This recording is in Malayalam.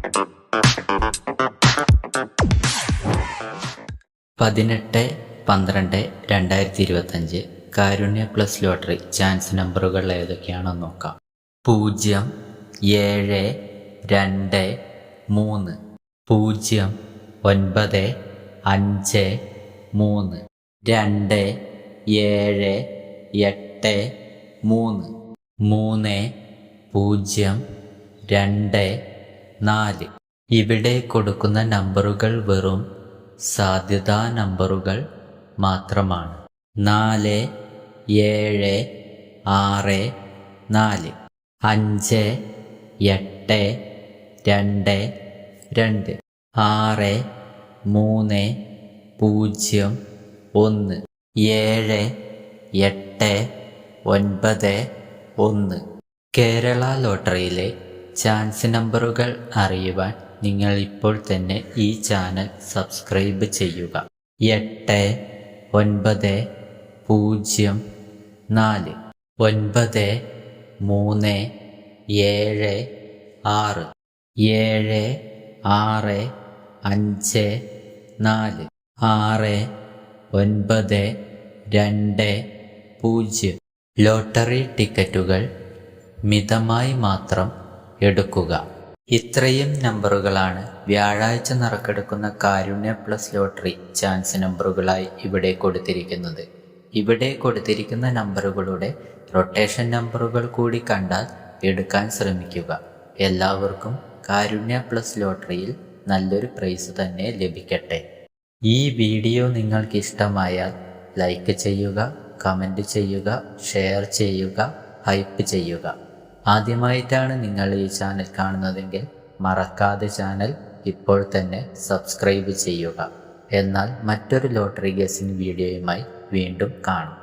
(18-12-2025) കാരുണ്യ പ്ലസ് ലോട്ടറി ചാൻസ് നമ്പറുകൾ ഏതൊക്കെയാണെന്ന് നോക്കാം. 0, 7, 2, 3, 0, 9, 5, 3, 2, 7, 8, 3, 3, 0, 2, 4. ഇവിടെ കൊടുക്കുന്ന നമ്പറുകൾ വെറും സാധ്യതാ നമ്പറുകൾ മാത്രമാണ്. 4, 7, 6, 4, 5, 8, 2, 2, 6, 3, 0, 1, 7, 8, 9, 1. കേരള ലോട്ടറിയിലെ ചാൻസ് നമ്പറുകൾ അറിയുവാൻ നിങ്ങൾ ഇപ്പോൾ തന്നെ ഈ ചാനൽ സബ്സ്ക്രൈബ് ചെയ്യുക. 8, 9, 0, 4, 9, 3, 7, 6, 7, 6, 5, 4, 6, 9, 2, 0. ലോട്ടറി ടിക്കറ്റുകൾ മിതമായി മാത്രം എടുക്കുക. ഇത്രയും നമ്പറുകളാണ് വ്യാഴാഴ്ച നറുക്കെടുക്കുന്ന കാരുണ്യ പ്ലസ് ലോട്ടറി ചാൻസ് നമ്പറുകളായി ഇവിടെ കൊടുത്തിരിക്കുന്നത്. ഇവിടെ കൊടുത്തിരിക്കുന്ന നമ്പറുകളുടെ റൊട്ടേഷൻ നമ്പറുകൾ കൂടി കണ്ടാൽ എടുക്കാൻ ശ്രമിക്കുക. എല്ലാവർക്കും കാരുണ്യ പ്ലസ് ലോട്ടറിയിൽ നല്ലൊരു പ്രൈസ് തന്നെ ലഭിക്കട്ടെ. ഈ വീഡിയോ നിങ്ങൾക്ക് ഇഷ്ടമായാൽ ലൈക്ക് ചെയ്യുക, കമൻറ്റ് ചെയ്യുക, ഷെയർ ചെയ്യുക, ഹൈപ്പ് ചെയ്യുക. ആദ്യമായിട്ടാണ് നിങ്ങൾ ഈ ചാനൽ കാണുന്നതെങ്കിൽ മറക്കാതെ ചാനൽ ഇപ്പോൾ തന്നെ സബ്സ്ക്രൈബ് ചെയ്യുക. എന്നാൽ മറ്റൊരു ലോട്ടറി ഗെസ്സിംഗ് വീഡിയോയുമായി വീണ്ടും കാണാം.